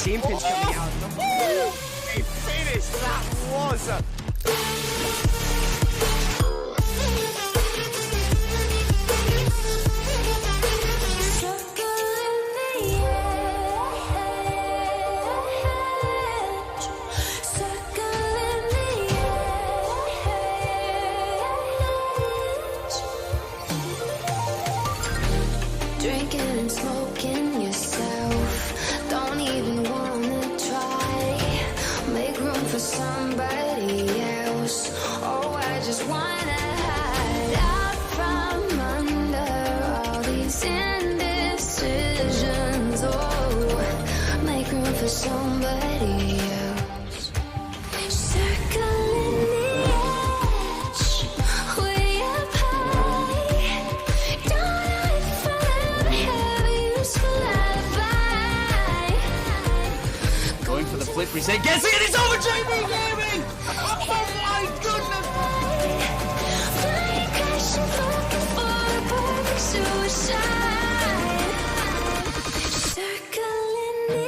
team pinch coming out. A finish that was. Drinking and smoking yourself, don't even wanna try. Make room for somebody else. Oh, I just wanna hide out from under all these indecisions. Oh, make room for somebody else. Circling the edge, way up high. Don't know if I'll ever have a useful alibi. Going for the flip reset, gets it, and it's over JB Gaming! Oh my goodness! Flying, crashing, looking for a perfect suicide. Circling the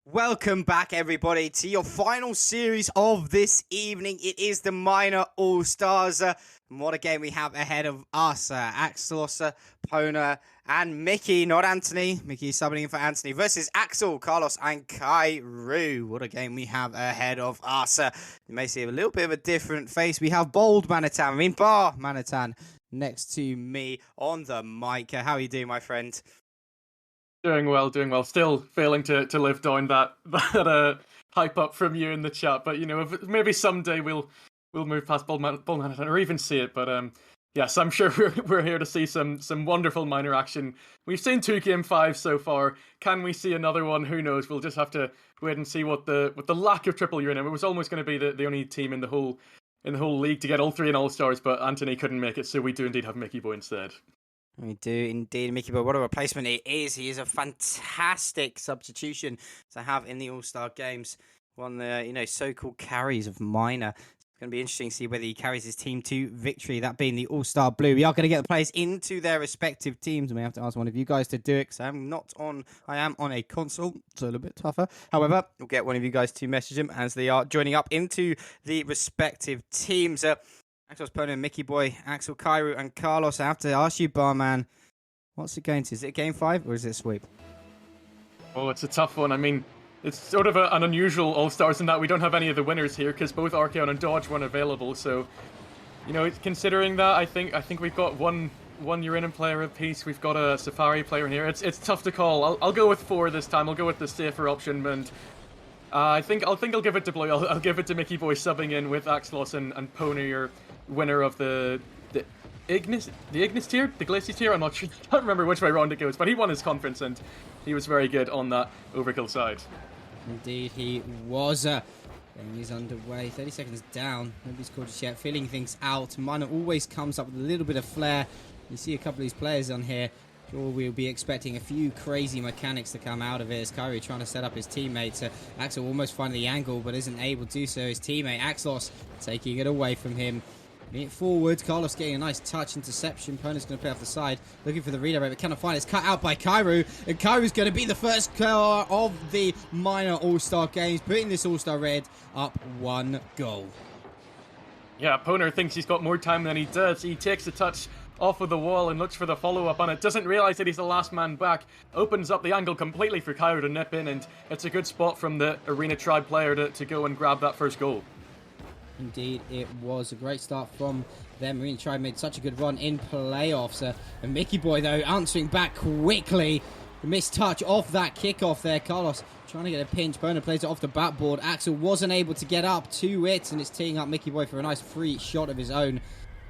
Welcome back, everybody, to your final series of this evening. It is the Minor All-Stars. And what a game we have ahead of us. Axlos, Pona, and Mickey, not Anthony. Mickey is subbing in for Anthony versus Axel, Carlos, and Kyru. What a game we have ahead of us. You may see a little bit of a different face. We have Bold Manitan, Bar Manitan next to me on the mic. How are you doing, my friend? Doing well. Still failing to live down that hype up from you in the chat, but you know, maybe someday we'll move past Bullman or even see it. But yes, I'm sure we're here to see some wonderful minor action. We've seen 2 game 5 so far. Can we see another one? Who knows? We'll just have to wait and see what the lack of triple UNM. It was almost going to be the only team in the whole league to get all 3 in All-Stars, but Anthony couldn't make it, so we do indeed have Mickeyboy instead. We do indeed, Mickeyboy. What a replacement he is. He is a fantastic substitution to have in the All-Star games. One of the, so-called carries of Minor. It's going to be interesting to see whether he carries his team to victory, that being the All-Star Blue. We are going to get the players into their respective teams. We have to ask one of you guys to do it, because I am on a console, so a little bit tougher. However, we'll get one of you guys to message them as they are joining up into the respective teams. Axlos, Pona, Mickeyboy, Axel, Kyru, and Carlos. I have to ask you, Barman, what's it going to? Is it game 5 or is it a sweep? Oh, it's a tough one. I mean, it's sort of an unusual All-Stars in that we don't have any of the winners here because both Archeon and Dodge weren't available. So, considering that, I think we've got one Uranum player apiece. We've got a Safari player in here. It's tough to call. I'll go with 4 this time. I'll go with the safer option, and I think I'll give it to Blue. I'll give it to Mickeyboy subbing in with Axlos and Pony, your winner of the Ignis tier, the Glacier tier. I'm not sure. I can't remember which way around it goes, but he won his conference and he was very good on that overkill side. Indeed, he was. Game is underway. 30 seconds down. Nobody's called us yet. Feeling things out. Minor always comes up with a little bit of flair. You see a couple of these players on here. Sure, we'll be expecting a few crazy mechanics to come out of it as Kyru trying to set up his teammates. Axel almost finding the angle, but isn't able to do so. His teammate, Axlos, taking it away from him. Bringing it forward. Carlos getting a nice touch. Interception. Pona's going to play off the side. Looking for the redirect, but cannot find it. It's cut out by Kyru. And Kyru's going to be the first killer of the Minor All-Star Games, putting this All-Star Red up 1 goal. Yeah, Pona thinks he's got more time than he does. He takes a touch off of the wall and looks for the follow-up on it. Doesn't realize that he's the last man back. Opens up the angle completely for Kyru to nip in, and it's a good spot from the Arena Tribe player to go and grab that first goal. Indeed, it was a great start from them. Arena Tribe made such a good run in playoffs. And Mickeyboy, though, answering back quickly. The missed touch off that kickoff there. Carlos trying to get a pinch. Bono plays it off the backboard. Axel wasn't able to get up to it, and it's teeing up Mickeyboy for a nice free shot of his own.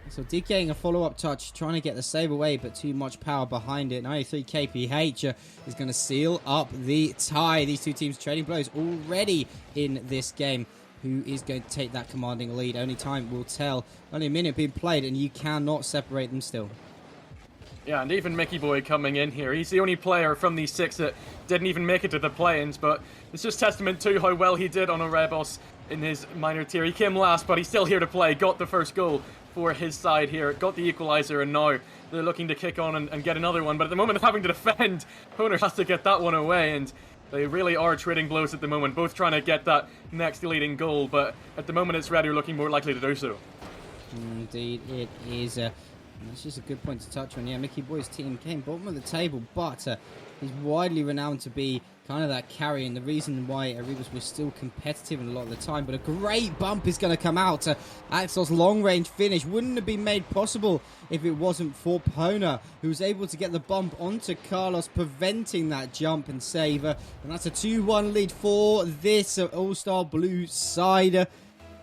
So Dig getting a follow-up touch, trying to get the save away, but too much power behind it. 93 KPH is going to seal up the tie. These two teams trading blows already in this game. Who is going to take that commanding lead? Only time will tell. Only a minute being played, and you cannot separate them still. Yeah, and even Mickeyboy coming in here. He's the only player from these 6 that didn't even make it to the play-ins, but it's just testament to how well he did on Erebos in his minor tier. He came last, but he's still here to play. Got the first goal for his side here. Got the equalizer, and now they're looking to kick on and get another one. But at the moment of having to defend, Poner has to get that one away, and they really are trading blows at the moment, both trying to get that next leading goal, but at the moment it's Red who are looking more likely to do so. Indeed, it is. That's just a good point to touch on. Yeah, Mickeyboy's team came bottom of the table, but he's widely renowned to be kind of that carry, and the reason why Erebos was still competitive a lot of the time. But a great bump is going to come out. Axlos' long-range finish wouldn't have been made possible if it wasn't for Pona, who was able to get the bump onto Carlos, preventing that jump and save. And that's a 2-1 lead for this All-Star Blue side.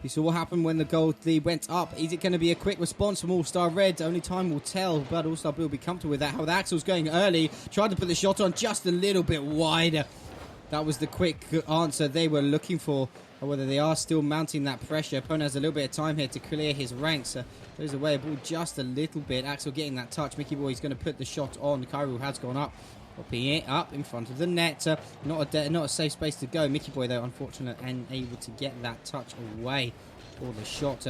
You saw what happened when the goal lead went up. Is it going to be a quick response from All-Star Red? Only time will tell, but All-Star Blue will be comfortable with that. How Axel's going early, tried to put the shot on just a little bit wider. That was the quick answer they were looking for. Or whether they are still mounting that pressure. Pona has a little bit of time here to clear his ranks. Goes away, ball just a little bit. Axel getting that touch. Mickeyboy is going to put the shot on. Kyru has gone up. Popping it up in front of the net. Not a safe space to go. Mickeyboy, though, unfortunate and able to get that touch away for the shot.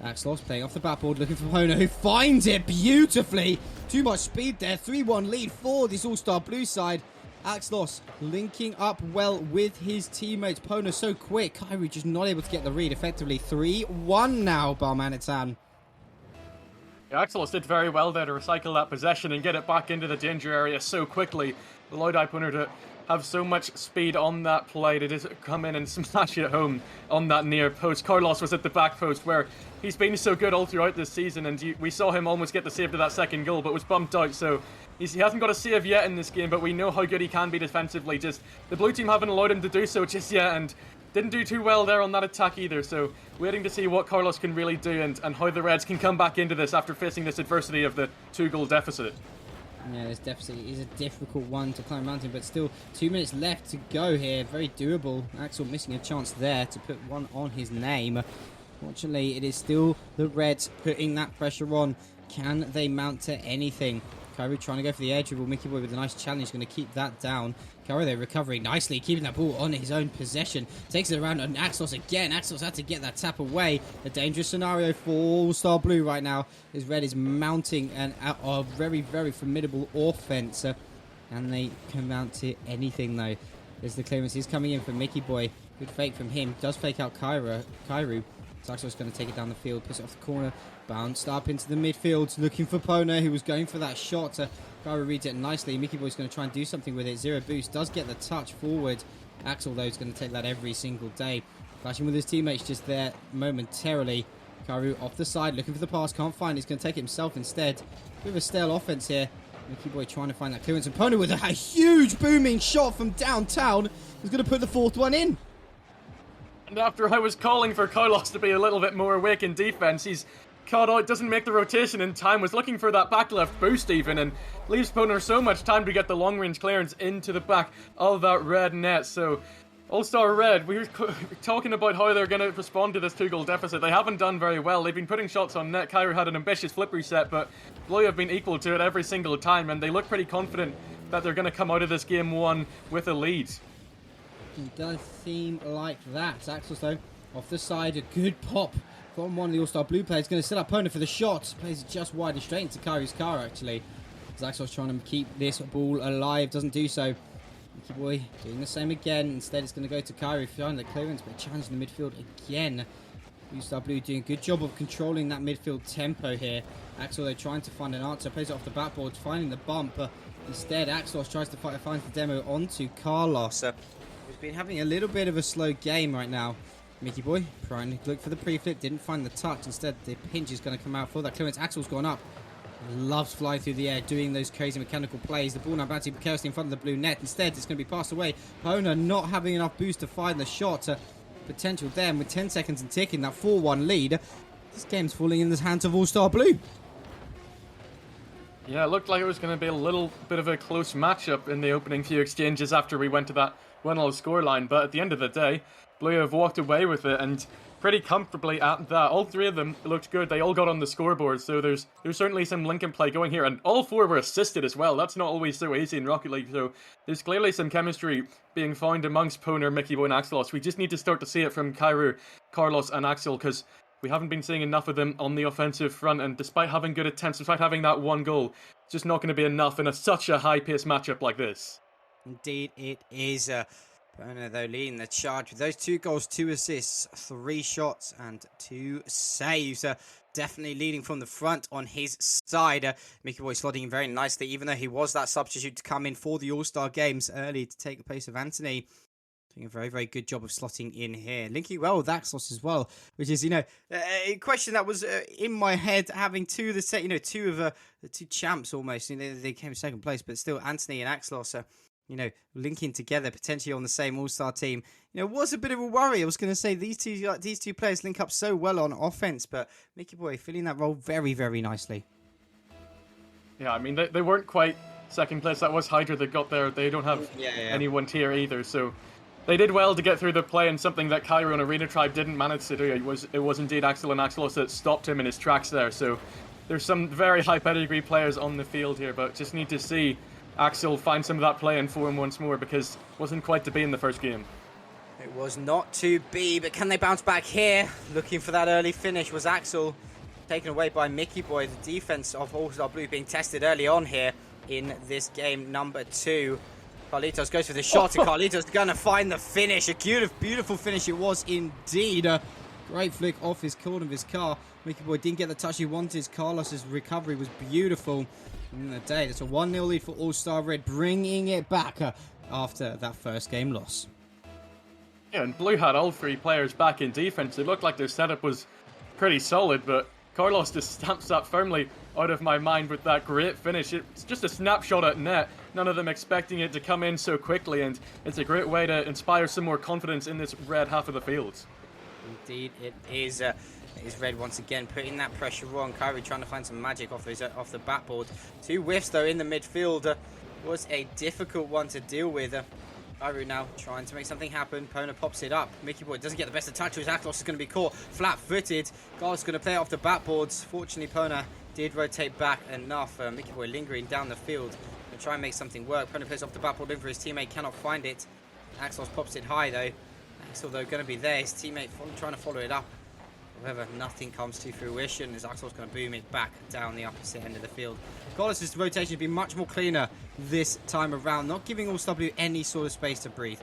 Axlos playing off the backboard, looking for Pona, who finds it beautifully. Too much speed there. 3-1 lead for this All-Star Blue side. Axlos linking up well with his teammates. Pona so quick. Kyru just not able to get the read effectively. 3-1 now, Balmanitan. Yeah, Axlos did very well there to recycle that possession and get it back into the danger area so quickly. Allowed Ipuna to have so much speed on that play to just come in and smash it home on that near post. Carlos was at the back post where he's been so good all throughout this season, and we saw him almost get the save to that second goal, but was bumped out, so he hasn't got a save yet in this game, but we know how good he can be defensively. Just the blue team haven't allowed him to do so just yet, and didn't do too well there on that attack either, so waiting to see what Carlos can really do and how the Reds can come back into this after facing this adversity of the 2-goal deficit. Yeah, this deficit is a difficult one to climb mountain, but still 2 minutes left to go here. Very doable. Axel missing a chance there to put one on his name. Fortunately, it is still the Reds putting that pressure on. Can they mount to anything? Kyru trying to go for the air dribble. Mickeyboy with a nice challenge, going to keep that down. Kyru there recovering nicely, keeping that ball on his own possession. Takes it around on Axlos again. Axlos had to get that tap away. A dangerous scenario for All-Star Blue right now. As Red is mounting a very, very formidable offense. And they can mount to anything though. There's the clearance. He's coming in for Mickeyboy. Good fake from him. Does fake out Kyru. So Axlos going to take it down the field. Puts it off the corner. Bounced up into the midfield, looking for Pona, who was going for that shot. Kyru reads it nicely. Mickeyboy's going to try and do something with it. Zero boost, does get the touch forward. Axel, though, is going to take that every single day. Flashing with his teammates just there momentarily. Kyru off the side, looking for the pass, can't find it. He's going to take it himself instead. Bit of a stale offense here. Mickeyboy trying to find that clearance. And Pona with a huge booming shot from downtown is going to put the fourth one in. And after I was calling for Carlos to be a little bit more awake in defense, he's caught out, doesn't make the rotation in time, was looking for that back left boost even, and leaves Poner so much time to get the long range clearance into the back of that Red net. So All-Star Red, we were talking about how they're going to respond to this 2-goal deficit. They haven't done very well. They've been putting shots on net. Kyru had an ambitious flip reset, but Blue have been equal to it every single time, and they look pretty confident that they're going to come out of this game 1 with a lead. It does seem like that. Axlos, though, off the side, a good pop from one of the All-Star Blue players. Going to set up Pona for the shot. Plays it just wide and straight into Kyru's car, actually. Axlos trying to keep this ball alive. Doesn't do so. Mickeyboy doing the same again. Instead, it's going to go to Kyru. Find the clearance, but challenging the midfield again. All-Star Blue doing a good job of controlling that midfield tempo here. Axel, though, trying to find an answer, plays it off the backboard, finding the bump. Instead, Axlos tries to finds the demo onto Carlos, who's been having a little bit of a slow game right now. Mickeyboy trying to look for the pre-flip, didn't find the touch. Instead, the pinch is going to come out for that clearance. Axel's gone up. He loves flying through the air, doing those crazy mechanical plays. The ball now bouncing carelessly in front of the blue net. Instead, it's going to be passed away. Pona not having enough boost to find the shot. Potential there, and with 10 seconds and ticking, that 4-1 lead. This game's falling in the hands of All-Star Blue. Yeah, it looked like it was going to be a little bit of a close matchup in the opening few exchanges after we went to that 1-0 scoreline, but at the end of the day, Blue have walked away with it, and pretty comfortably at that. All three of them looked good. They all got on the scoreboard, so there's certainly some link and play going here, and all four were assisted as well. That's not always so easy in Rocket League, so there's clearly some chemistry being found amongst Poner, Mickeyboy, and Axlos. We just need to start to see it from Kyru, Carlos, and Axel, because we haven't been seeing enough of them on the offensive front, and despite having good attempts, despite having that one goal, it's just not going to be enough in such a high-paced matchup like this. Indeed, it is. Pona, though, leading the charge with those 2 goals, 2 assists, 3 shots, and 2 saves. Definitely leading from the front on his side. Mickeyboy slotting in very nicely, even though he was that substitute to come in for the All-Star games early to take the place of Anthony. Doing a very, very good job of slotting in here. Linking well with Axlos as well, which is, a question that was in my head, having two of the set, two of the 2 champs almost. They came second place, but still Anthony and Axlos, linking together potentially on the same All-Star team, was a bit of a worry. I was going to say these two players link up so well on offense, but Mickeyboy filling that role very, very nicely. Yeah, I mean, they weren't quite second place. That was Hydra that got there. They don't have anyone tier either, so they did well to get through the play, and something that Kyru and Arena Tribe didn't manage to do. It was indeed Axel and Axlos that stopped him in his tracks there. So there's some very high pedigree players on the field here, but just need to see Axel find some of that play and form once more, because it wasn't quite to be in the first game. It was not to be, but can they bounce back here? Looking for that early finish was Axel, taken away by Mickeyboy. The defense of All-Star Blue being tested early on here in this game number 2. Carlitos goes for the shot, and Carlitos going to find the finish. A beautiful finish it was indeed. Great flick off his corner of his car. Mickeyboy didn't get the touch he wanted. Carlos's recovery was beautiful. In the day, that's a 1-0 lead for All-Star Red, bringing it back after that first game loss. Yeah, and Blue had all 3 players back in defense. It looked like their setup was pretty solid, but Carlos just stamps that firmly out of my mind with that great finish. It's just a snapshot at net. None of them expecting it to come in so quickly, and it's a great way to inspire some more confidence in this red half of the field. Indeed, it is. It is Red once again putting that pressure on. Kyru trying to find some magic off the backboard. 2 whiffs though in the midfield was a difficult one to deal with. Kyru now trying to make something happen. Pona pops it up. Mickeyboy doesn't get the best of touches. Axlos is going to be caught flat-footed. Guard's going to play it off the backboards. Fortunately, Pona did rotate back enough. Mickeyboy lingering down the field to try and make something work. Pona plays off the backboard, looking for his teammate, cannot find it. Axlos pops it high though. Axel though going to be there. His teammate trying to follow it up. However, nothing comes to fruition as Axel's going to boom it back down the opposite end of the field. Carlos' rotation has been much more cleaner this time around, not giving All-Star Blue any sort of space to breathe.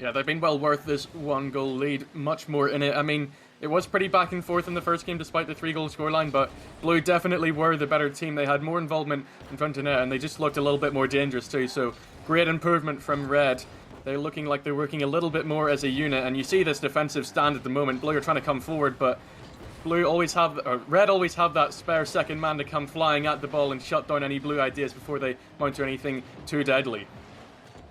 Yeah, they've been well worth this 1-goal lead, much more in it. I mean, it was pretty back and forth in the first game despite the 3-goal scoreline, but Blue definitely were the better team. They had more involvement in front of net, and they just looked a little bit more dangerous too, so great improvement from Red. They're looking like they're working a little bit more as a unit, and you see this defensive stand at the moment. Blue are trying to come forward, but Red always have that spare second man to come flying at the ball and shut down any Blue ideas before they mount to anything too deadly.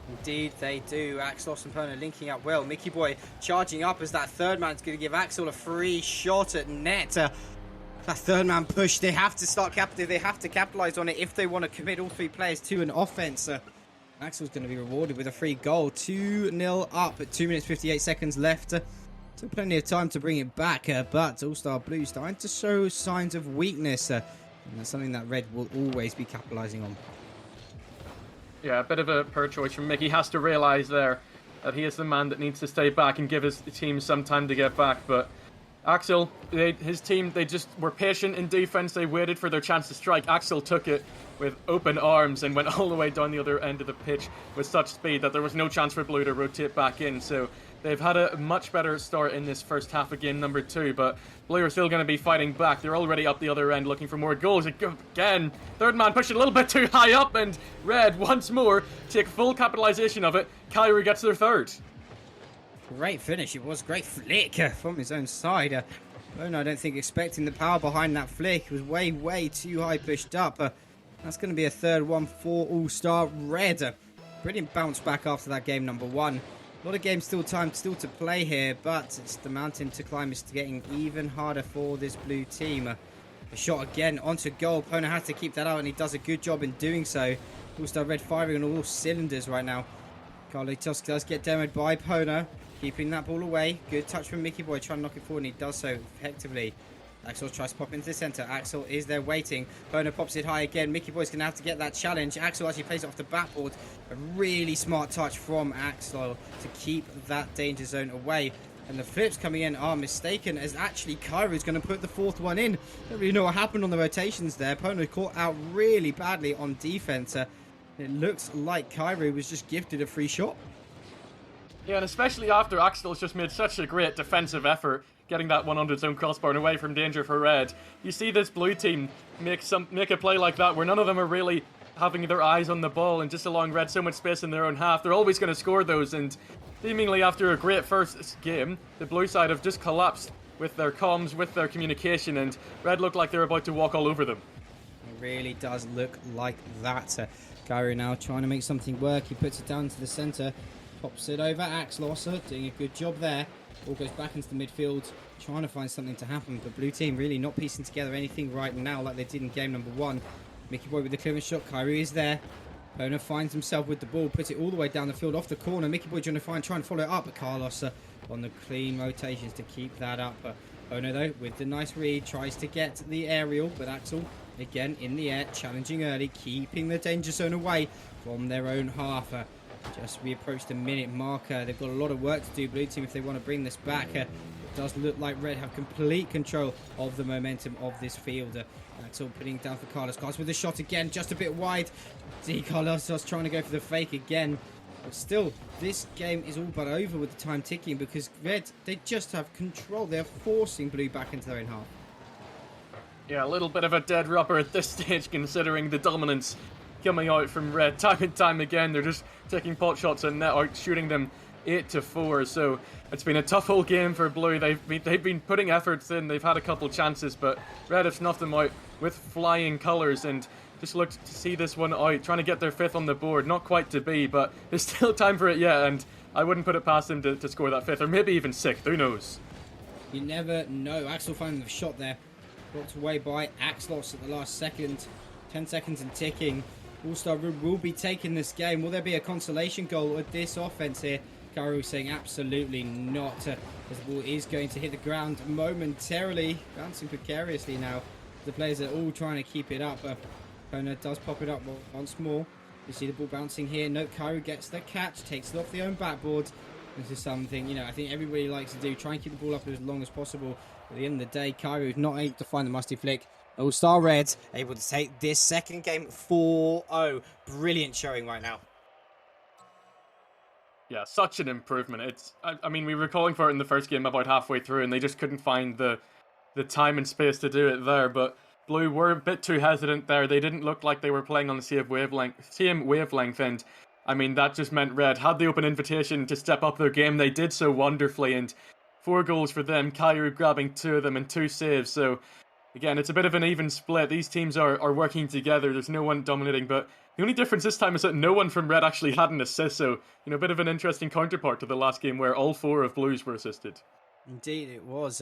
Indeed, they do. Axlos and Pona linking up well. Mickeyboy charging up as that third man's going to give Axel a free shot at net. That third man push, they have to capitalize on it if they want to commit all 3 players to an offense. Axel's going to be rewarded with a free goal. 2-0 up at 2 minutes 58 seconds left. Still plenty of time to bring it back, but All-Star Blue starting to show signs of weakness. And that's something that Red will always be capitalizing on. Yeah, a bit of a poor choice from Mickey. He has to realise there that he is the man that needs to stay back and give his team some time to get back. But Axel, his team, they just were patient in defense. They waited for their chance to strike. Axel took it with open arms and went all the way down the other end of the pitch with such speed that there was no chance for Blue to rotate back in. So They've had a much better start in this first half of game number 2, but Blue are still going to be fighting back. They're already up the other end looking for more goals. Again, third man pushed a little bit too high up, and Red once more take full capitalization of it. Kyru gets their third. Great finish. It was a great flick from his own side. Bono, I don't think expecting the power behind that flick. It was way too high pushed up. That's going to be a third one for All-Star Red. Brilliant bounce back after that game number 1. A lot of games still to play here, but it's the mountain to climb is getting even harder for this blue team. A shot again onto goal. Pona has to keep that out, and he does a good job in doing so. All-Star Red firing on all cylinders right now. Carlitos does get demoed by Pona, keeping that ball away. Good touch from Mickeyboy, trying to knock it forward, and he does so effectively. Axlos tries to pop into the centre. Axel is there waiting. Pona pops it high again. Mickeyboy's going to have to get that challenge. Axel actually plays it off the backboard. A really smart touch from Axel to keep that danger zone away. And the flips coming in are mistaken, as actually Kyru is going to put the 4th one in. Don't really know what happened on the rotations there. Pona caught out really badly on defence. It looks like Kyru was just gifted a free shot. Yeah, and especially after Axlos just made such a great defensive effort, getting that one under its own crossbar and away from danger for Red. You see this blue team make a play like that where none of them are really having their eyes on the ball and just allowing Red so much space in their own half. They're always going to score those, and seemingly after a great first game, the blue side have just collapsed with their comms, with their communication, and Red looked like they're about to walk all over them. It really does look like that. Kyru now trying to make something work. He puts it down to the centre, pops it over. Axlos doing a good job there. All goes back into the midfield, trying to find something to happen, but blue team really not piecing together anything right now like they did in game number 1. Mickeyboy with the clearance shot. Kyru is there. Pona finds himself with the ball, puts it all the way down the field off the corner. Mickeyboy trying to follow it up, but Carlos on the clean rotations to keep that up. Pona though with the nice read tries to get the aerial, but Axel again in the air, challenging early, keeping the danger zone away from their own half. Just we approach the minute marker. They've got a lot of work to do, blue team, if they want to bring this back. It does look like Red have complete control of the momentum of this field. Axel putting it down for Carlos. Carlos with a shot again, just a bit wide. Carlos just trying to go for the fake again. But still, this game is all but over with the time ticking, because Red, they just have control. They're forcing blue back into their own half. Yeah, a little bit of a dead rubber at this stage, considering the dominance coming out from Red time and time again. They're just taking pot shots and net out, shooting them 8-4. So it's been a tough whole game for Blue. They've been putting efforts in. They've had a couple chances, but Red have snuffed them out with flying colours, and just looked to see this one out, trying to get their 5th on the board. Not quite to be, but there's still time for it yet, and I wouldn't put it past them to score that 5th, or maybe even 6th. Who knows? You never know. Axel finding the shot there. Blocked away by Axlos at the last second. 10 seconds and ticking. All-Star will be taking this game. Will there be a consolation goal with this offense here? Kyru saying absolutely not. As the ball is going to hit the ground momentarily. Bouncing precariously now. The players are all trying to keep it up. Pona does pop it up once more. You see the ball bouncing here. No, Kyru gets the catch. Takes it off the own backboard. This is something, I think everybody likes to do. Try and keep the ball up as long as possible. At the end of the day, Kyru is not able to find the musty flick. All-Star Reds able to take this second game 4-0. Brilliant showing right now. Yeah, such an improvement. I mean, we were calling for it in the first game about halfway through, and they just couldn't find the time and space to do it there. But Blue were a bit too hesitant there. They didn't look like they were playing on the same wavelength, and I mean, that just meant Red had the open invitation to step up their game. They did so wonderfully, and 4 goals for them. Kyru grabbing 2 of them and 2 saves. So again, it's a bit of an even split. These teams are working together. There's no one dominating, but the only difference this time is that no one from Red actually had an assist. So, a bit of an interesting counterpart to the last game where all 4 of Blues were assisted. Indeed, it was.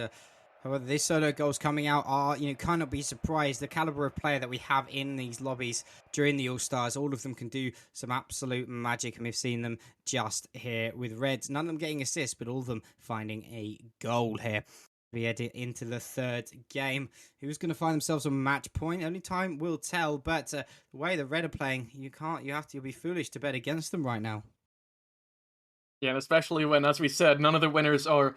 However, these solo goals coming out are, cannot be surprised. The caliber of player that we have in these lobbies during the All-Stars, all of them can do some absolute magic, and we've seen them just here with Reds. None of them getting assists, but all of them finding a goal here. We head into the third game. Who's going to find themselves on match point? Only time will tell, but the way the Red are playing, you'll be foolish to bet against them right now. Yeah, and especially when, as we said, none of the winners are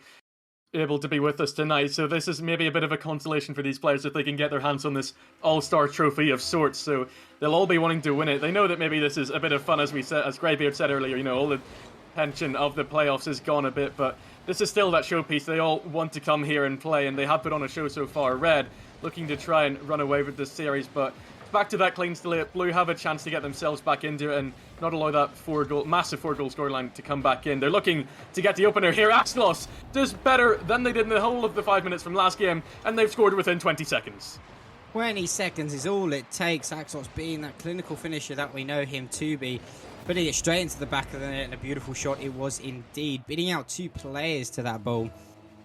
able to be with us tonight, so this is maybe a bit of a consolation for these players if they can get their hands on this all-star trophy of sorts. So they'll all be wanting to win it. They know that maybe this is a bit of fun, as Greybeard said earlier. All the tension of the playoffs is gone a bit, but this is still that showpiece. They all want to come here and play, and they have put on a show so far. Red looking to try and run away with this series, but back to that clean slate. Blue have a chance to get themselves back into it and not allow that massive 4-goal scoreline to come back in. They're looking to get the opener here. Axlos does better than they did in the whole of the 5 minutes from last game, and they've scored within 20 seconds. 20 seconds is all it takes. Axlos being that clinical finisher that we know him to be. Putting it straight into the back of the net and a beautiful shot it was indeed. Beating out 2 players to that ball.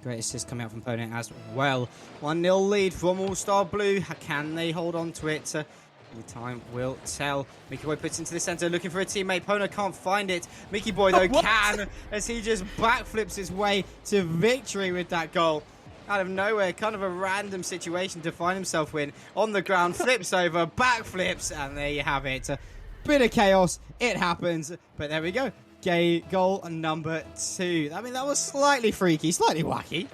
Great assist coming out from opponent as well. 1-0 lead from All-Star Blue. Can they hold on to it? The time will tell. Mickeyboy puts into the center looking for a teammate. Pona can't find it. Mickeyboy though can, as he just backflips his way to victory with that goal. Out of nowhere, kind of a random situation to find himself in. On the ground, flips over, backflips, and there you have it. Bit of chaos, it happens, but there we go. Goal number 2. I mean, that was slightly freaky, slightly wacky.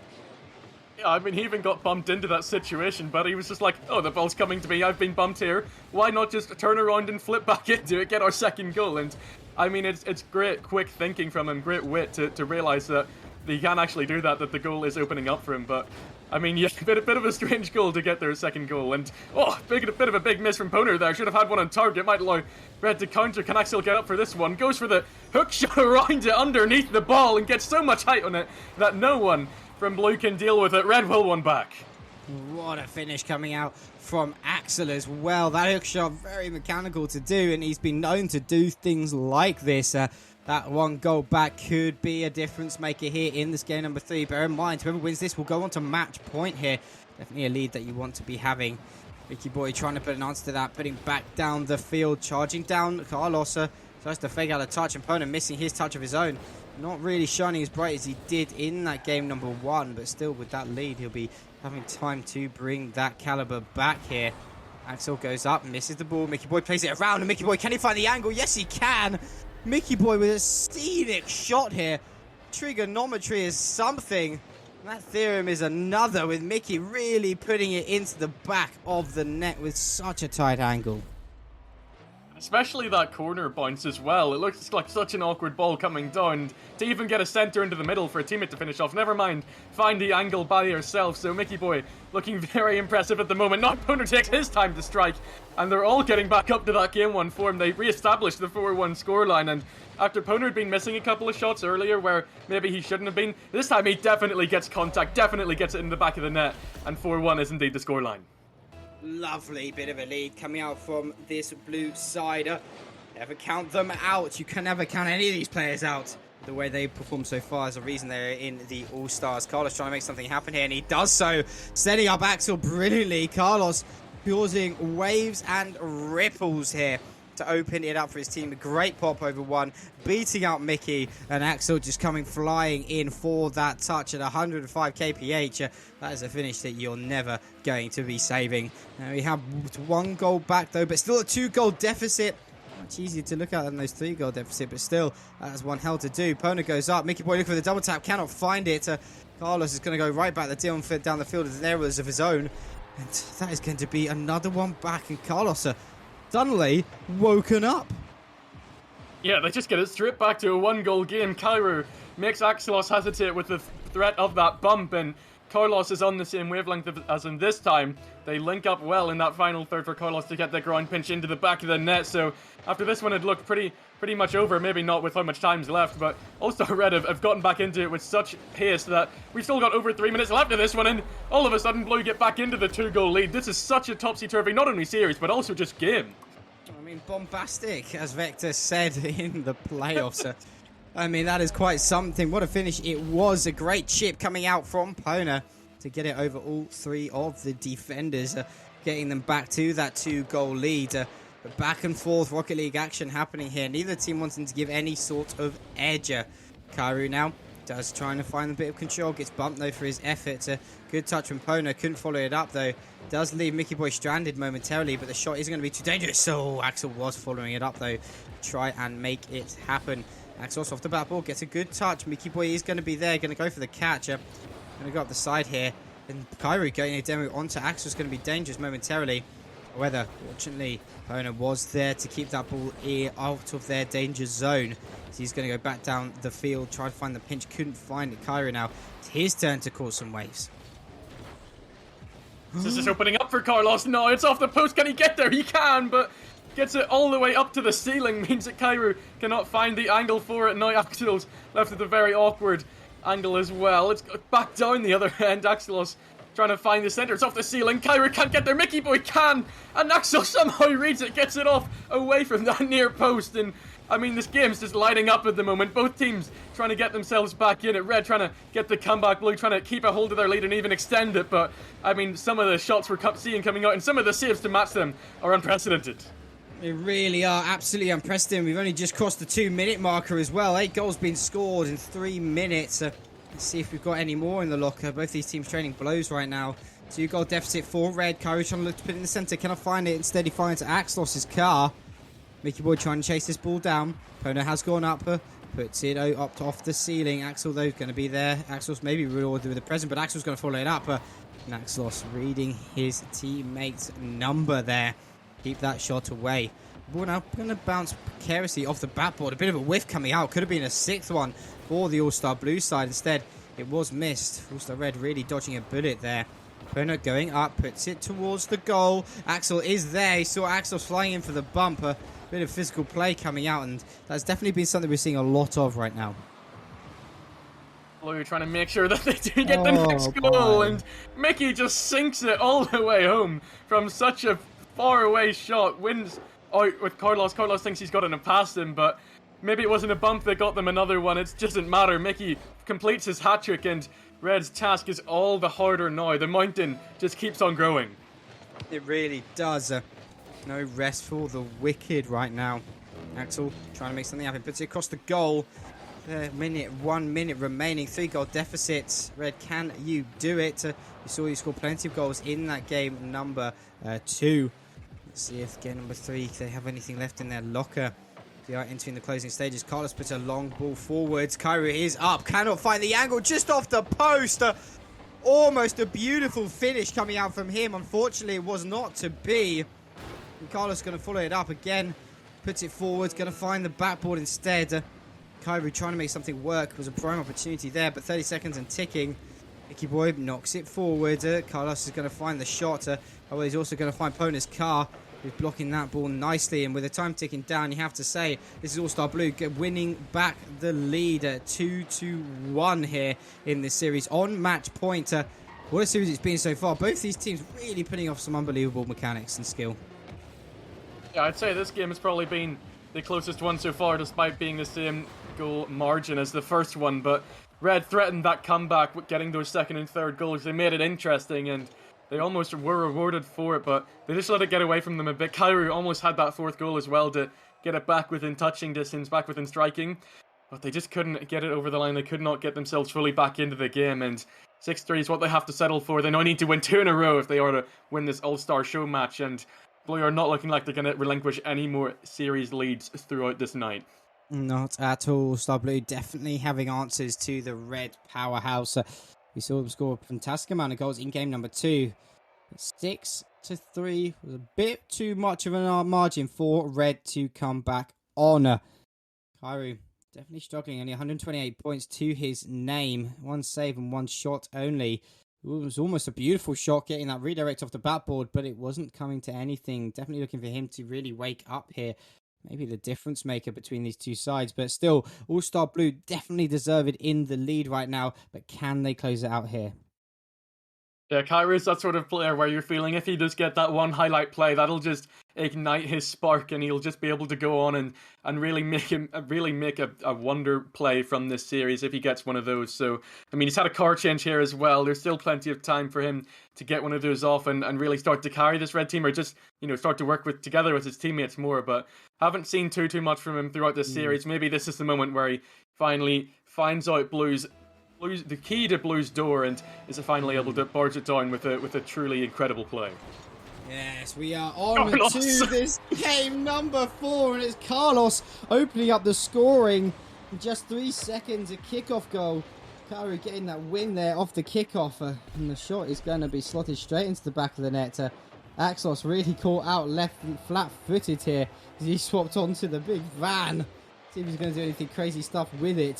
Yeah, I mean, he even got bumped into that situation, but he was just like, oh, the ball's coming to me, I've been bumped here. Why not just turn around and flip back into it, get our second goal? And, I mean, it's great quick thinking from him, great wit to realise that he can actually do that the goal is opening up for him. But, I mean, yeah, a bit of a strange goal to get their second goal. And, oh, bit of a big miss from Poner there. Should have had one on target. Might allow Red to counter. Can Axel get up for this one? Goes for the hook shot around it underneath the ball and gets so much height on it that no one from Blue can deal with it. Red will one back. What a finish coming out from Axel as well. That hook shot, very mechanical to do, and he's been known to do things like this. That 1 goal back could be a difference maker here in this game number 3. Bear in mind, whoever wins this will go on to match point here. Definitely a lead that you want to be having. Mickeyboy trying to put an answer to that, putting back down the field, charging down. Carlos tries to fake out a touch, and Pona missing his touch of his own. Not really shining as bright as he did in that game number 1, but still with that lead, he'll be having time to bring that caliber back here. Axel goes up, misses the ball. Mickeyboy plays it around, and Mickeyboy, can he find the angle? Yes, he can. Mickeyboy with a scenic shot here. Trigonometry is something. That theorem is another, with Mickey really putting it into the back of the net with such a tight angle. Especially that corner bounce as well. It looks like such an awkward ball coming down. To even get a centre into the middle for a teammate to finish off. Never mind, find the angle by yourself. So Mickeyboy looking very impressive at the moment. Not Poner takes his time to strike. And they're all getting back up to that Game 1 form. They re-established the 4-1 scoreline. And after Poner had been missing a couple of shots earlier where maybe he shouldn't have been, this time he definitely gets contact, definitely gets it in the back of the net. And 4-1 is indeed the scoreline. Lovely bit of a lead coming out from this blue side. Never count them out. You can never count any of these players out. The way they perform so far is the reason they're in the All-Stars. Carlos trying to make something happen here, and he does so. Setting up Axel brilliantly. Carlos causing waves and ripples here to open it up for his team. A great pop over 1, beating out Mickey, and Axel just coming flying in for that touch at 105 kph. That is a finish that you're never going to be saving. Now we have 1 goal back though, but still a 2-goal deficit. Much easier to look at than those 3-goal deficit, but still that's one hell to do. Pona goes up. Mickeyboy looking for the double tap, cannot find it. Carlos is going to go right back down the field with errors of his own, and that is going to be another one back. And Carlos suddenly woken up. Yeah, they just get it straight back to a 1-goal game. Kyru makes Axlos hesitate with the threat of that bump, and Carlos is on the same wavelength as in this time. They link up well in that final third for Carlos to get the ground pinch into the back of the net. So after this one, it looked pretty much over. Maybe not with how much time's left, but All-Star Red have gotten back into it with such pace that we've still got over 3 minutes left of this one, and all of a sudden Blue get back into the 2-goal lead. This is such a topsy-turvy, not only series, but also just game. I mean, bombastic, as Vector said in the playoffs. I mean, that is quite something. What a finish it was. A great chip coming out from Pona to get it over all 3 of the defenders, getting them back to that 2-goal lead. But back and forth Rocket League action happening here. Neither team wanting to give any sort of edge. Kyru now does trying to find a bit of control. Gets bumped though for his effort. Good touch from Pona. Couldn't follow it up though. Does leave Mickeyboy stranded momentarily, but the shot isn't going to be too dangerous. So Axel was following it up though. Try and make it happen. Axel off the back ball. Gets a good touch. Mickeyboy is going to be there. Going to go for the catch. Going to go up the side here. And Kyru getting a demo onto Axel is going to be dangerous momentarily. However, fortunately, Pona was there to keep that ball out of their danger zone. So he's going to go back down the field, try to find the pinch. Couldn't find it. Kyru now. It's his turn to cause some waves. This is opening up for Carlos. No, it's off the post. Can he get there? He can, but gets it all the way up to the ceiling. Means that Kyru cannot find the angle for it. Now Axlos left with a very awkward angle as well. It's back down the other end. Axlos trying to find the center. It's off the ceiling. Kyru can't get there. Mickeyboy can. And Axlos somehow reads it. Gets it off away from that near post. And I mean, this game's just lighting up at the moment. Both teams trying to get themselves back in it. Red trying to get the comeback. Blue trying to keep a hold of their lead and even extend it. But, I mean, some of the shots we're seeing coming out and some of the saves to match them are unprecedented. They really are absolutely unprecedented. We've only just crossed the 2-minute marker as well. 8 goals been scored in 3 minutes. Let's see if we've got any more in the locker. Both these teams trading blows right now. 2-goal deficit for Red. Kyru trying to look to put it in the centre. Can I find it? Instead he finds Axlos' car. Mickeyboy trying to chase this ball down. Pona has gone up. Puts it up off the ceiling. Axel, though, going to be there. Axlos maybe rewarded with the present, but Axel's going to follow it up. And Axlos reading his teammate's number there. Keep that shot away. Ball now going to bounce precariously off the backboard. A bit of a whiff coming out. Could have been a 6th one for the All-Star Blue side. Instead, it was missed. All-Star Red really dodging a bullet there. Pona going up, puts it towards the goal. Axel is there. He saw Axel flying in for the bumper. Bit of physical play coming out, and that's definitely been something we're seeing a lot of right now. Blue trying to make sure that they do get the next goal, and Mickey just sinks it all the way home from such a far away shot. Wins out with Carlos. Carlos thinks he's got it and past him, but maybe it wasn't a bump that got them another one. It doesn't matter. Mickey completes his hat-trick, and Red's task is all the harder now. The mountain just keeps on growing. It really does. No rest for the wicked right now. Axel trying to make something happen. Puts it across the goal. 1 minute remaining. 3-goal deficits. Red, can you do it? You saw you scored plenty of goals in that game number 2. Let's see if game number 3, if they have anything left in their locker. They are entering the closing stages. Carlos puts a long ball forwards. Kyru is up. Cannot find the angle. Just off the post. Almost a beautiful finish coming out from him. Unfortunately, it was not to be. And Carlos going to follow it up again. Puts it forwards. Going to find the backboard instead. Kyru trying to make something work. It was a prime opportunity there, but 30 seconds and ticking. Mickeyboy knocks it forward. Carlos is going to find the shot. Oh, he's also going to find Pona's car, who's blocking that ball nicely. And with the time ticking down, you have to say this is All-Star Blue winning back the lead. 2-1 here in this series on match point. What a series it's been so far. Both these teams really putting off some unbelievable mechanics and skill. Yeah, I'd say this game has probably been the closest one so far, despite being the same goal margin as the first one. But Red threatened that comeback with getting those second and third goals. They made it interesting, and they almost were rewarded for it, but they just let it get away from them a bit. Kyru almost had that 4th goal as well to get it back within touching distance, back within striking. But they just couldn't get it over the line. They could not get themselves fully back into the game, and 6-3 is what they have to settle for. They now need to win 2 in a row if they are to win this All-Star Show match, and Blue are not looking like they're going to relinquish any more series leads throughout this night. Not at all. Star Blue definitely having answers to the Red powerhouse. We saw them score a fantastic amount of goals in game number 2. 6-3 was a bit too much of a margin for Red to come back on. Kyru definitely struggling. Only 128 points to his name. 1 save and 1 shot only. It was almost a beautiful shot getting that redirect off the backboard, but it wasn't coming to anything. Definitely looking for him to really wake up here. Maybe the difference maker between these two sides, but still, All-Star Blue definitely deserve it in the lead right now, but can they close it out here? Yeah, Kyru's that sort of player where you're feeling if he does get that one highlight play, that'll just ignite his spark and he'll just be able to go on and really make a wonder play from this series if he gets one of those. So, I mean, he's had a car change here as well. There's still plenty of time for him to get one of those off and really start to carry this Red team or just, start to work together with his teammates more. But haven't seen too much from him throughout this series. Maybe this is the moment where he finally finds out the key to Blue's door and is finally able to barge it down with a truly incredible play. Yes, we are on to this game number 4, and it's Carlos opening up the scoring in just 3 seconds. A kickoff goal. Kyru getting that win there off the kickoff, and the shot is going to be slotted straight into the back of the net. Axlos really caught out left flat-footed here as he swapped onto the big van. See if he's going to do anything crazy stuff with it.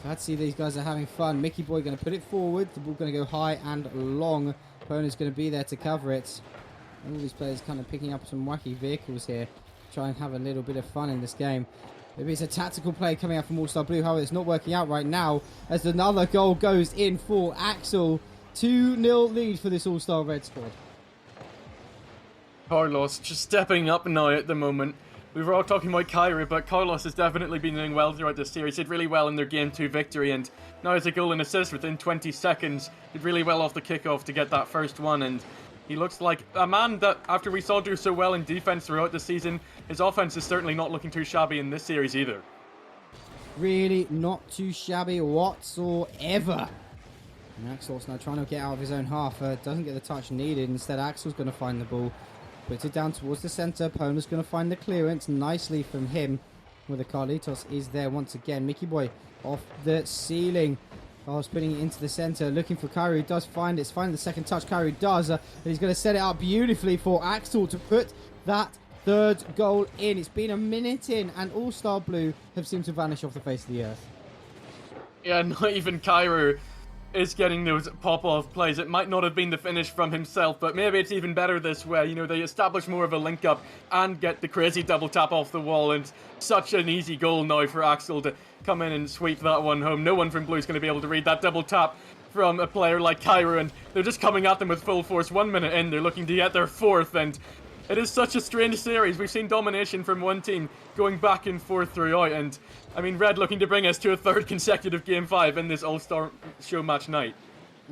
Glad to see these guys are having fun. Mickeyboy going to put it forward. The ball going to go high and long. Opponent's going to be there to cover it. All these players kind of picking up some wacky vehicles here. Try and have a little bit of fun in this game. Maybe it's a tactical play coming out from All Star Blue. However, it's not working out right now as another goal goes in for Axel. 2-0 lead for this All Star Red squad. Carlos just stepping up now at the moment. We were all talking about Kyru, but Carlos has definitely been doing well throughout this series. Did really well in their Game 2 victory, and now has a goal and assist within 20 seconds. Did really well off the kickoff to get that first one, and he looks like a man that, after we saw do so well in defense throughout the season, his offense is certainly not looking too shabby in this series either. Really not too shabby whatsoever. And Axel's now trying to get out of his own half. Doesn't get the touch needed. Instead, Axel's going to find the ball. Puts it down towards the centre. Pona's going to find the clearance nicely from him. Where the Carlitos is there once again. Mickeyboy off the ceiling. Carlos putting it into the centre. Looking for Kyru. Does find it. It's finding the second touch. Kyru does. And he's going to set it up beautifully for Axel to put that third goal in. It's been a minute in. And All Star Blue have seemed to vanish off the face of the earth. Yeah, not even Kyru is getting those pop-off plays. It might not have been the finish from himself, but maybe it's even better this way. You know, they establish more of a link-up and get the crazy double tap off the wall, and such an easy goal now for Axel to come in and sweep that one home. No one from Blue is going to be able to read that double tap from a player like Kyru, and they're just coming at them with full force. 1 minute in, they're looking to get their fourth, and it is such a strange series. We've seen domination from one team going back and forth throughout, and I mean, Red looking to bring us to a third consecutive Game 5 in this All-Star Show match night.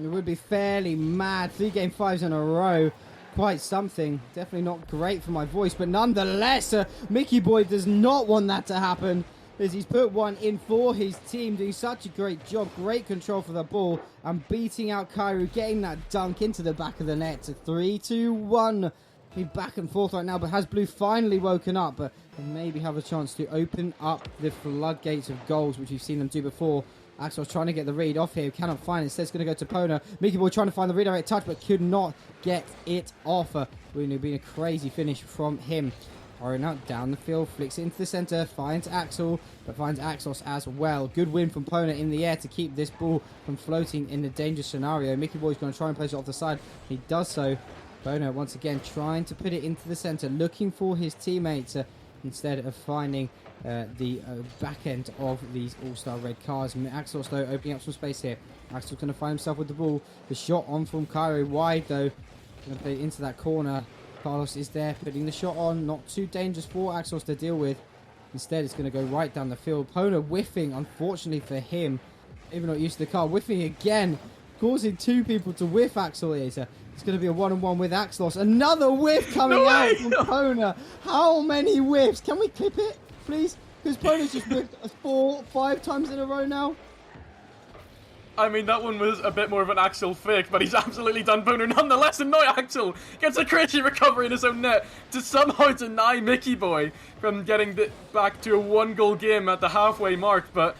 It would be fairly mad. 3 Game 5s in a row. Quite something. Definitely not great for my voice, but nonetheless, Mickeyboy does not want that to happen, as he's put one in for his team, doing such a great job. Great control for the ball and beating out Kyru, getting that dunk into the back of the net. 3-2-1. He's back and forth right now, but has Blue finally woken up and maybe have a chance to open up the floodgates of goals, which we've seen them do before. Axel's trying to get the read off here, cannot find it. Instead, it's going to go to Pona. Mickeyboy trying to find the redirect touch, but could not get it off. Really been a crazy finish from him. Hurrying out down the field, flicks it into the centre, finds Axel, but finds Axlos as well. Good win from Pona in the air to keep this ball from floating in the dangerous scenario. Mickeyboy's going to try and place it off the side. He does so. Bono once again trying to put it into the centre, looking for his teammates instead of finding the back end of these All-Star Red cars. Axel's though opening up some space here. Axel's going to find himself with the ball. The shot on from Kyru, wide though. Going to play it into that corner. Carlos is there putting the shot on. Not too dangerous for Axel's to deal with. Instead it's going to go right down the field. Pona whiffing, unfortunately for him. Even not used to the car. Whiffing again. Causing 2 people to whiff. Axel is. It's going to be a 1-on-1 with Axlos. Another whiff coming out from Pona. How many whiffs? Can we clip it, please? Because Pona's just whiffed 4-5 times in a row now. I mean, that one was a bit more of an Axel fake, but he's absolutely done Pona nonetheless. And now Axel gets a crazy recovery in his own net to somehow deny Mickeyboy from getting back to a 1-goal game at the halfway mark. But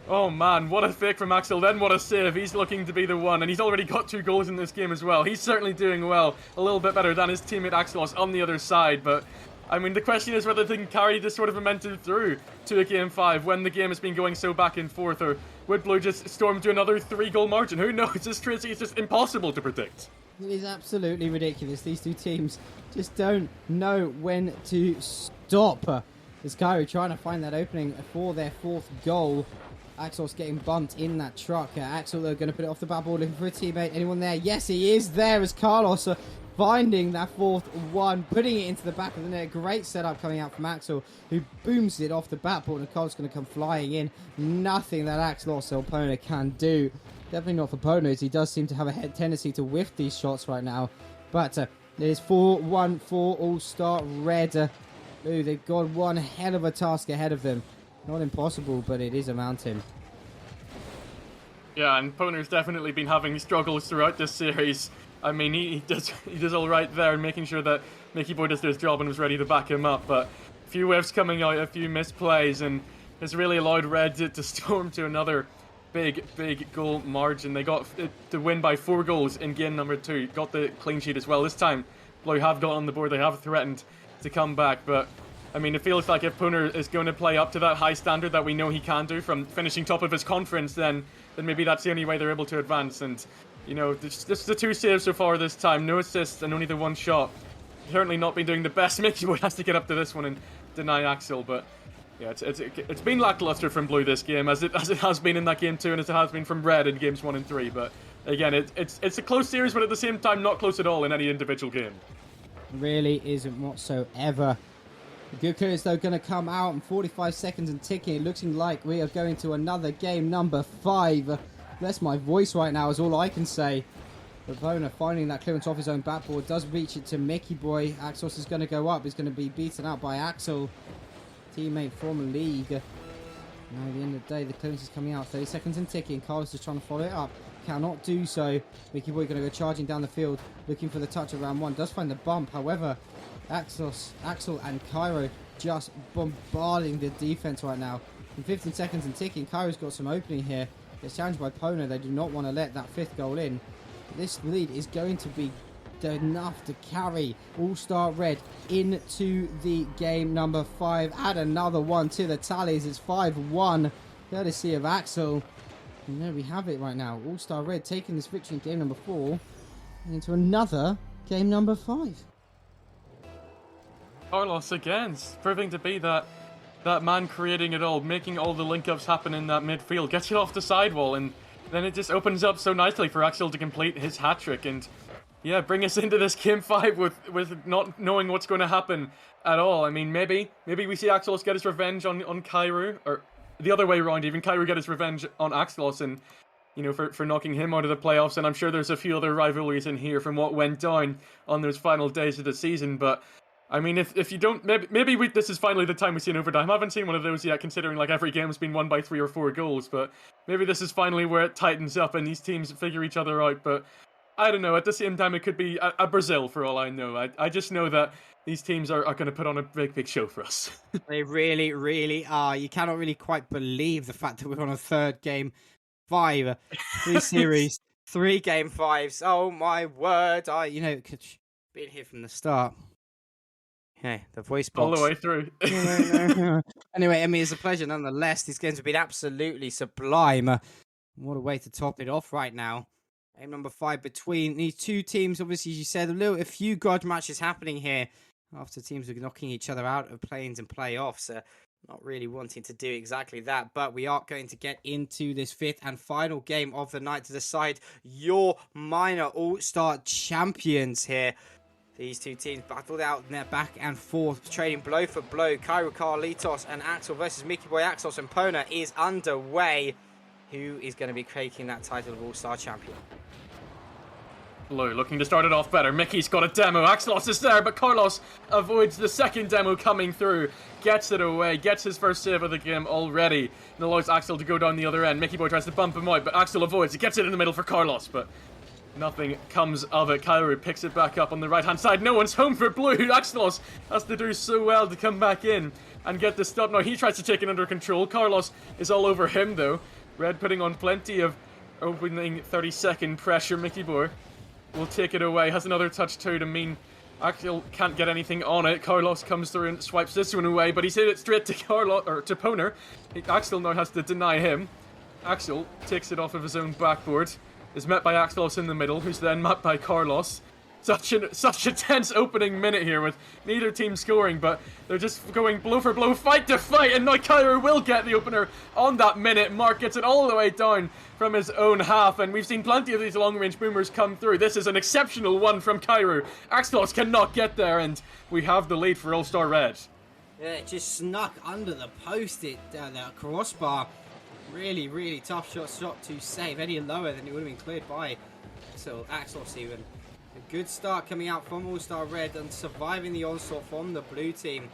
oh man, what a fake from Axel, then what a save. He's looking to be the one, and he's already got 2 goals in this game as well. He's certainly doing well, a little bit better than his teammate Axlos on the other side, but I mean, the question is whether they can carry this sort of momentum through to a Game 5 when the game has been going so back and forth, or would Blue just storm to another 3-goal margin? Who knows? This Tracy is just impossible to predict. It is absolutely ridiculous. These 2 teams just don't know when to stop. As Kyru trying to find that opening for their 4th goal. Axel's getting bumped in that truck. Axel, though, going to put it off the bat ball, looking for a teammate. Anyone there? Yes, he is there as Carlos finding that 4th one, putting it into the back of the net. Great setup coming out from Axel, who booms it off the bat ball, and Carlos going to come flying in. Nothing that Axlos or Pona can do. Definitely not for Pona, as he does seem to have a tendency to whiff these shots right now. But it is 4-1 for All-Star Red. Ooh, they've got one hell of a task ahead of them. Not impossible, but it is a mountain. Yeah, and Poner's definitely been having struggles throughout this series. I mean, he does all right there, making sure that Mickeyboy does his job and was ready to back him up. But a few whiffs coming out, a few misplays, and it's really allowed Red to storm to another big goal margin. They got the win by 4 goals in game number 2. Got the clean sheet as well. This time, Blue have got on the board, they have threatened to come back, but I mean, it feels like if Pooner is going to play up to that high standard that we know he can do from finishing top of his conference, then maybe that's the only way they're able to advance. And, you know, this is the 2 saves so far this time, no assists and only the 1 shot. Certainly not been doing the best. Mickeyboy has to get up to this one and deny Axel, but yeah, it's been lackluster from Blue this game, as it has been in that game too, and as it has been from Red in games 1 and 3. But again, it's a close series, but at the same time, not close at all in any individual game. Really isn't whatsoever. The good clearance though going to come out in 45 seconds and ticking. It looking like we are going to another game number 5. Bless my voice right now is all I can say. Pona finding that clearance off his own backboard, does reach it to Mickeyboy. Axlos is going to go up. He's going to be beaten out by Axel, teammate from League. Now at the end of the day, the clearance is coming out. 30 seconds and ticking. Carlos is trying to follow it up. Cannot do so. Mickeyboy going to go charging down the field, looking for the touch of round 1. Does find the bump. However, Axel and Kyru just bombarding the defense right now. In 15 seconds and ticking, Kyru's got some opening here. Gets challenged by Pona. They do not want to let that 5th goal in. This lead is going to be enough to carry All-Star Red into the game number 5. Add another one to the tallies. It's 5-1, courtesy of Axel. And there we have it right now. All-Star Red taking this victory in game number 4 into another game number 5. Carlos again, proving to be that man creating it all, making all the link-ups happen in that midfield, gets it off the sidewall, and then it just opens up so nicely for Axel to complete his hat-trick and, yeah, bring us into this game 5 with not knowing what's going to happen at all. I mean, maybe we see Axlos get his revenge on Kyru, or the other way around, even Kyru get his revenge on Axlos and, you know, for knocking him out of the playoffs. And I'm sure there's a few other rivalries in here from what went down on those final days of the season, but I mean, if you don't, maybe this is finally the time we see an overtime. I haven't seen one of those yet, considering like every game's been won by 3 or 4 goals. But maybe this is finally where it tightens up and these teams figure each other out. But I don't know. At the same time, it could be a Brazil for all I know. I just know that these teams are going to put on a big show for us. They really, really are. You cannot really quite believe the fact that we're on a 3rd game 5, 3 series, 3 game 5s. Oh my word! Could been here from the start. Okay, the voice box. All the way through. Anyway, I mean, it's a pleasure nonetheless. These games have been absolutely sublime. What a way to top it off right now. Game number 5 between these 2 teams. Obviously, as you said, a few grudge matches happening here after teams are knocking each other out of play-ins and playoffs. Not really wanting to do exactly that, but we are going to get into this 5th and final game of the night to decide your minor all-star champions here. These 2 teams battled out in their back and forth, trading blow for blow. Kyru, Carlitos, and Axel versus Mickeyboy, Axlos, and Pona is underway. Who is going to be taking that title of All-Star Champion? Blue looking to start it off better. Mickey's got a demo. Axlos is there, but Carlos avoids the second demo coming through. Gets it away. Gets his first save of the game already. And allows Axel to go down the other end. Mickeyboy tries to bump him out, but Axel avoids. He gets it in the middle for Carlos, but nothing comes of it. Kyru picks it back up on the right-hand side. No one's home for Blue. Axlos has to do so well to come back in and get the stop. Now he tries to take it under control. Carlos is all over him, though. Red putting on plenty of opening 30-second pressure. Mickeyboy will take it away. Has another touch, too, to mean Axel can't get anything on it. Carlos comes through and swipes this one away, but he's hit it straight to to Pona. Axel now has to deny him. Axel takes it off of his own backboard. Is met by Axlos in the middle, who's then met by Carlos. Such a tense opening minute here with neither team scoring, but they're just going blow for blow, fight to fight, and now Kyru will get the opener on that minute. Mark gets it all the way down from his own half, and we've seen plenty of these long-range boomers come through. This is an exceptional one from Kyru. Axlos cannot get there, and we have the lead for All-Star Red. Yeah, it just snuck under the post, the crossbar. Really, really tough shot to save. Any lower than it would have been cleared by Axlos even. A good start coming out from All-Star Red and surviving the onslaught from the blue team.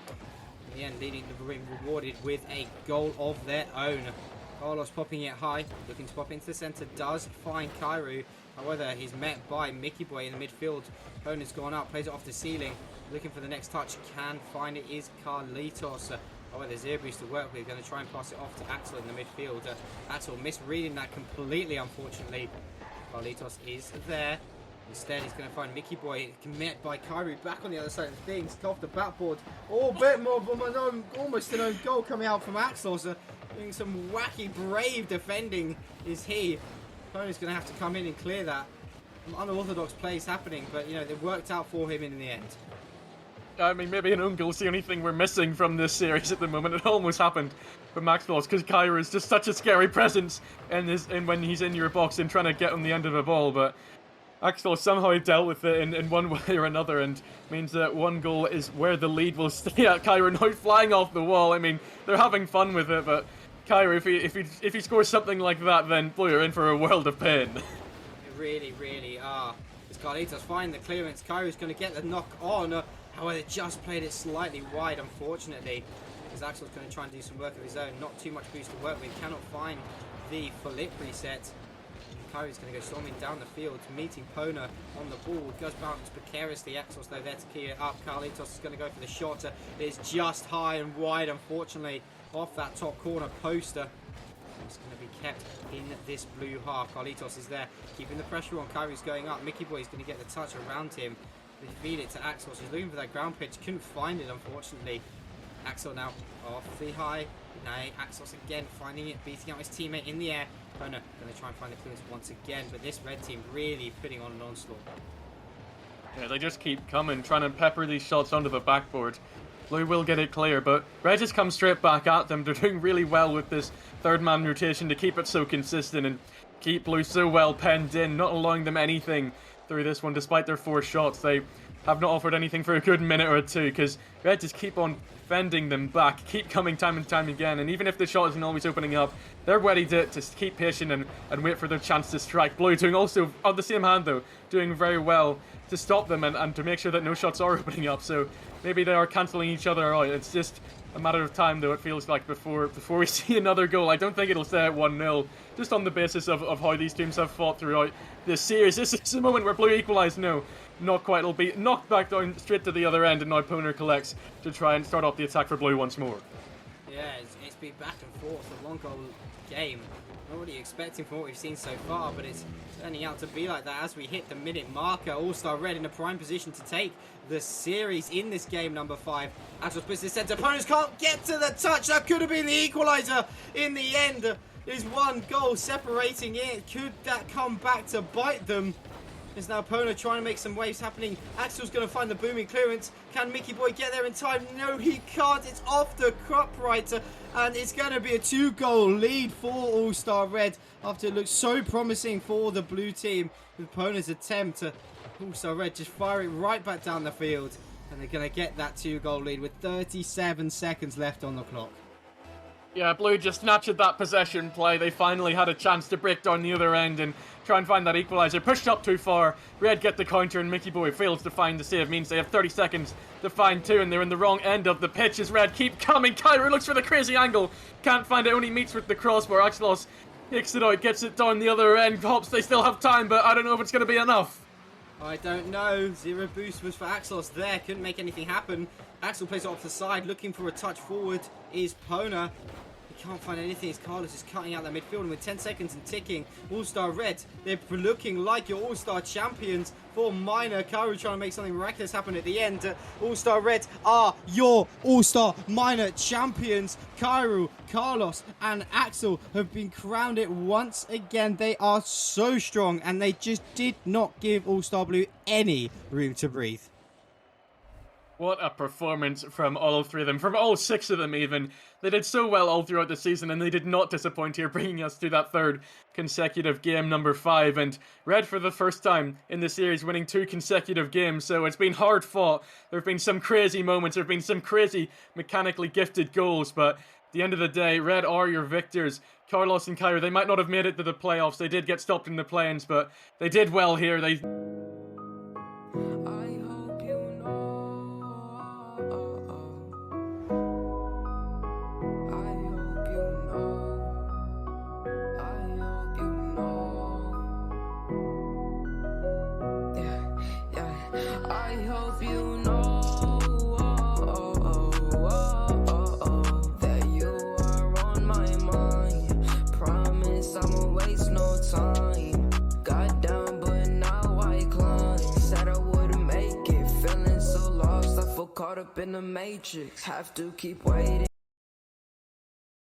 In the end, being rewarded with a goal of their own. Carlos popping it high, looking to pop into the centre, does find Kyru. However, he's met by Mickeyboy in the midfield. Opponent's gone up, plays it off the ceiling, looking for the next touch, can find it, is Carlitos. However, there's air boost to work with, going to try and pass it off to Axel in the midfield. Axel misreading that completely, unfortunately. Carlitos is there. Instead, he's going to find Mickeyboy, met by Kyru, back on the other side of things, off the backboard. Oh, bit more of almost an own goal coming out from Axlos. Doing some wacky, brave defending is he. Pona's going to have to come in and clear that. Some unorthodox plays happening, but, you know, they worked out for him in the end. I mean, maybe an own goal's the only thing we're missing from this series at the moment. It almost happened for Axlos, because Kyru is just such a scary presence in when he's in your box and trying to get on the end of a ball, but Axlos somehow dealt with it in one way or another, and means that one goal is where the lead will stay at. Kyru now flying off the wall. I mean, they're having fun with it, but Kyru, if he scores something like that, then Blue are in for a world of pain. They really, really are. As Carlitos find the clearance, Kyru's going to get the knock on. However, they just played it slightly wide, unfortunately. Because Axel's going to try and do some work of his own. Not too much boost to work with. Cannot find the flip reset. Kyru's going to go storming down the field, meeting Pona on the ball. Goes bounce precariously. Axlos, though, there to key it up. Carlitos is going to go for the shot. It's just high and wide, unfortunately, off that top corner poster. It's going to be kept in this blue half. Carlitos is there, keeping the pressure on. Kyru's going up. Mickeyboy is going to get the touch around him. They feed it to Axlos. He's looking for that ground pitch. Couldn't find it, unfortunately. Axel now off the high. Now Axlos again finding it, beating out his teammate in the air. Oh no, going to try and find the clearance once again. But this red team really putting on an onslaught. Yeah, they just keep coming, trying to pepper these shots onto the backboard. Blue will get it clear, but Red just comes straight back at them. They're doing really well with this third man rotation to keep it so consistent and keep Blue so well penned in, not allowing them anything through this one despite their 4 shots. They have not offered anything for a good minute or two, because Red just keep on fending them back, keep coming time and time again, and even if the shot isn't always opening up, they're ready to keep patient and wait for their chance to strike. Blue doing also, on the same hand though, doing very well to stop them and to make sure that no shots are opening up, so maybe they are cancelling each other out. It's just a matter of time though, it feels like, before we see another goal. I don't think it'll stay at 1-0, just on the basis of how these teams have fought throughout this series. This is the moment where Blue equalise. No, not quite. It'll be knocked back down straight to the other end, and now Pona collects to try and start off the attack for Blue once more. Yeah, it's been back and forth, a long goal game. Not really expecting from what we've seen so far, but it's turning out to be like that as we hit the minute marker. All-Star Red in a prime position to take the series in this game, number 5. Axlos puts his centre. Opponents can't get to the touch. That could have been the equaliser in the end. There's one goal separating it. Could that come back to bite them? There's now Pona trying to make some waves happening. Axel's going to find the booming clearance. Can Mickeyboy get there in time? No, he can't. It's off the upright. And it's going to be a 2-goal lead for All-Star Red after it looks so promising for the blue team with Pona's attempt. All-Star Red just firing right back down the field. And they're going to get that 2-goal lead with 37 seconds left on the clock. Yeah, Blue just nurtured that possession play. They finally had a chance to break down the other end and try and find that equaliser. Pushed up too far. Red get the counter and Mickeyboy fails to find the save. Means they have 30 seconds to find 2 and they're in the wrong end of the pitch as Red keep coming. Kyru looks for the crazy angle. Can't find it. Only meets with the crossbar. Axlos kicks it out. Gets it down the other end. Hopes they still have time, but I don't know if it's going to be enough. I don't know. 0 boost was for Axlos there. Couldn't make anything happen. Axel plays it off the side. Looking for a touch forward is Pona. Can't find anything as Carlos is cutting out that midfield, and with 10 seconds and ticking, All-Star Red, they're looking like your All-Star champions for Minor. Kyru trying to make something miraculous happen at the end. All-Star Red are your All-Star Minor champions. Kyru, Carlos and Axel have been crowned it once again. They are so strong and they just did not give All-Star Blue any room to breathe. What a performance from all 3 of them, from all 6 of them even. They did so well all throughout the season and they did not disappoint here, bringing us to that 3rd consecutive game, number 5. And Red for the first time in the series winning 2 consecutive games, so it's been hard fought. There have been some crazy moments, there have been some crazy mechanically gifted goals, but at the end of the day, Red are your victors. Carlos and Kyru, they might not have made it to the playoffs, they did get stopped in the play-ins, but they did well here. I'ma waste no time. Got down, but now I climb. in the matrix, have to keep waiting.